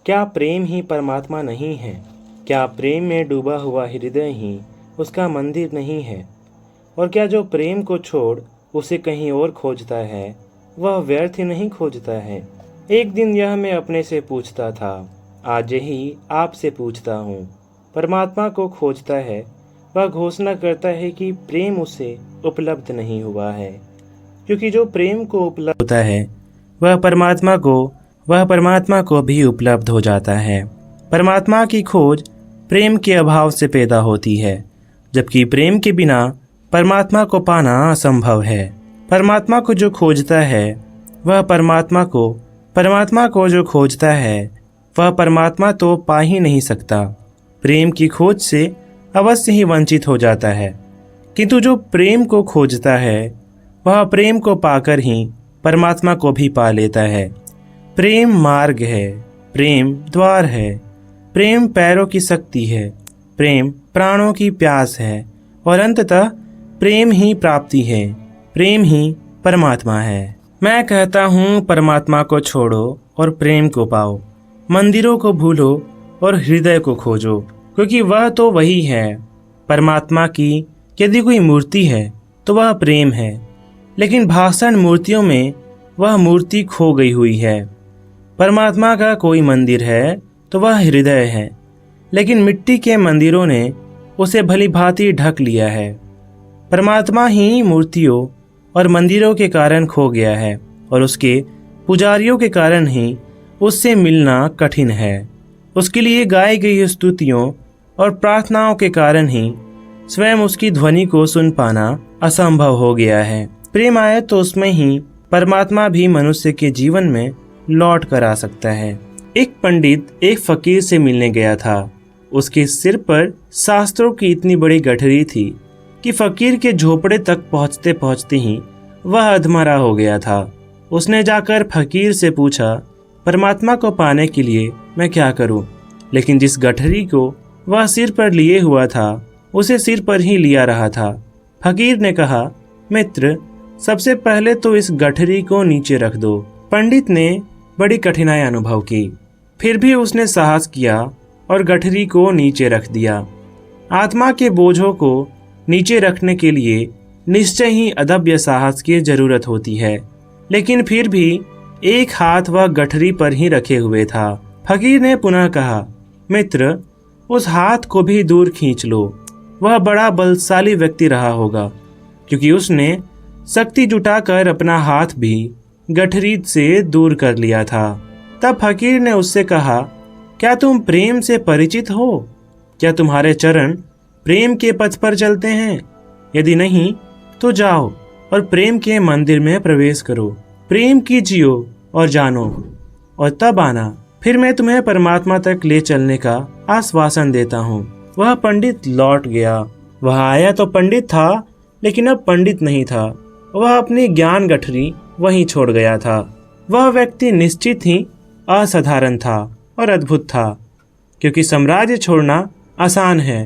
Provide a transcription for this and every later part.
क्या प्रेम ही परमात्मा नहीं है? क्या प्रेम में डूबा हुआ हृदय ही उसका मंदिर नहीं है? और क्या जो प्रेम को छोड़ उसे कहीं और खोजता है, वह व्यर्थ ही नहीं खोजता है? एक दिन यह मैं अपने से पूछता था, आज यही आपसे पूछता हूँ। परमात्मा को खोजता है, वह घोषणा करता है कि प्रेम उसे उपलब्ध नहीं हुआ है, क्योंकि जो प्रेम को उपलब्ध होता है वह परमात्मा को भी उपलब्ध हो जाता है। परमात्मा की खोज प्रेम के अभाव से पैदा होती है, जबकि प्रेम के बिना परमात्मा को पाना असंभव है। परमात्मा को जो खोजता है वह परमात्मा को जो खोजता है वह परमात्मा तो पा ही नहीं सकता। प्रेम की खोज से अवश्य ही वंचित हो जाता है, किंतु जो प्रेम को खोजता है वह प्रेम को पाकर ही परमात्मा को भी पा लेता है। प्रेम मार्ग है, प्रेम द्वार है, प्रेम पैरों की शक्ति है, प्रेम प्राणों की प्यास है और अंततः प्रेम ही प्राप्ति है, प्रेम ही परमात्मा है। मैं कहता हूँ, परमात्मा को छोड़ो और प्रेम को पाओ। मंदिरों को भूलो और हृदय को खोजो, क्योंकि वह तो वही है। परमात्मा की यदि कोई मूर्ति है तो वह प्रेम है, लेकिन भाषण मूर्तियों में वह मूर्ति खो गई हुई है। परमात्मा का कोई मंदिर है तो वह हृदय है, लेकिन मिट्टी के मंदिरों ने उसे भली भांति ढक लिया है। परमात्मा ही मूर्तियों और मंदिरों के कारण खो गया है और उसके पुजारियों के कारण ही उससे मिलना कठिन है। उसके लिए गाई गई स्तुतियों और प्रार्थनाओं के कारण ही स्वयं उसकी ध्वनि को सुन पाना असंभव हो गया है। प्रेम आए तो उसमें ही परमात्मा भी मनुष्य के जीवन में लौट कर आ सकता है। एक पंडित एक फकीर से मिलने गया था। उसके सिर पर शास्त्रों की इतनी बड़ी गठरी थी कि फकीर के झोपड़े तक पहुंचते पहुंचते ही वह अधमरा हो गया था। उसने जाकर फकीर से पूछा, परमात्मा को पाने के लिए मैं क्या करूं? लेकिन जिस गठरी को वह सिर पर लिए हुआ था उसे सिर पर ही लिया रहा था। फकीर ने कहा, मित्र, सबसे पहले तो इस गठरी को नीचे रख दो। पंडित ने बड़ी कठिनाई अनुभव की, फिर भी उसने साहस किया और गठरी को नीचे रख दिया। आत्मा के बोझों को नीचे रखने के लिए निश्चय ही अदम्य साहस की जरूरत होती है, लेकिन फिर भी एक हाथ वह गठरी पर ही रखे हुए था। फकीर ने पुनः कहा, मित्र, उस हाथ को भी दूर खींच लो। वह बड़ा बलशाली व्यक्ति रहा होगा, क्योंकि उसने शक्ति जुटाकर अपना हाथ भी गठरी से दूर कर लिया था। तब फकीर ने उससे कहा, क्या तुम प्रेम से परिचित हो? क्या तुम्हारे चरण प्रेम के पथ पर चलते हैं? यदि नहीं तो जाओ और प्रेम के मंदिर में प्रवेश करो। प्रेम की जियो और जानो, और तब आना, फिर मैं तुम्हें परमात्मा तक ले चलने का आश्वासन देता हूँ। वह पंडित लौट गया। वह आया तो पंडित था, लेकिन अब पंडित नहीं था। वह अपनी ज्ञान गठरी वहीं छोड़ गया था। वह व्यक्ति निश्चित ही असाधारण था और अद्भुत था, क्योंकि साम्राज्य छोड़ना आसान है,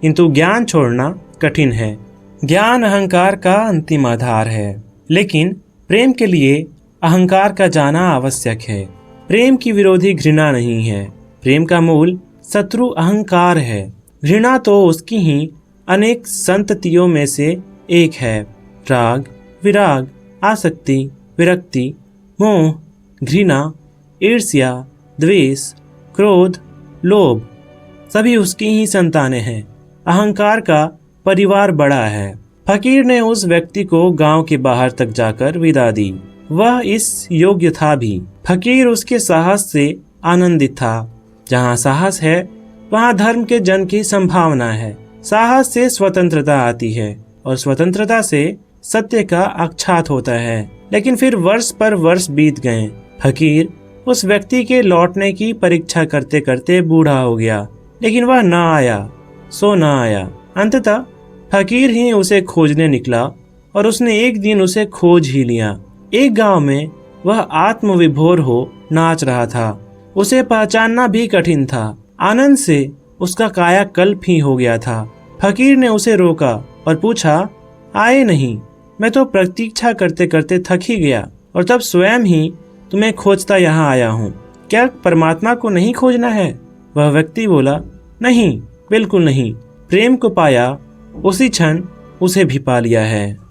किंतु ज्ञान छोड़ना कठिन है। ज्ञान अहंकार का अंतिम आधार है, लेकिन प्रेम के लिए अहंकार का जाना आवश्यक है। प्रेम की विरोधी घृणा नहीं है। प्रेम का मूल शत्रु अहंकार है। घृणा तो उसकी ही अनेक संततियों में से एक है। राग, विराग, आसक्ति, विरक्ति, मोह, घृणा, ईर्ष्या, द्वेष, क्रोध, लोभ सभी उसकी ही संतानें हैं। अहंकार का परिवार बड़ा है। फकीर ने उस व्यक्ति को गांव के बाहर तक जाकर विदा दी। वह इस योग्य था भी। फकीर उसके साहस से आनंदित था। जहाँ साहस है वहाँ धर्म के जन की संभावना है। साहस से स्वतंत्रता आती है और स्वतंत्रता से सत्य का अक्षात होता है। लेकिन फिर वर्ष पर वर्ष बीत गए। फकीर उस व्यक्ति के लौटने की परीक्षा करते करते बूढ़ा हो गया, लेकिन वह न आया सो न आया। अंततः फकीर ही उसे खोजने निकला और उसने एक दिन उसे खोज ही लिया। एक गांव में वह आत्मविभोर हो नाच रहा था। उसे पहचानना भी कठिन था। आनंद से उसका कायाकल्प ही हो गया था। फकीर ने उसे रोका और पूछा, आए नहीं? मैं तो प्रतीक्षा करते करते थक ही गया और तब स्वयं ही तुम्हें खोजता यहाँ आया हूँ। क्या परमात्मा को नहीं खोजना है? वह व्यक्ति बोला, नहीं, बिल्कुल नहीं। प्रेम को पाया उसी क्षण उसे भी पा लिया है।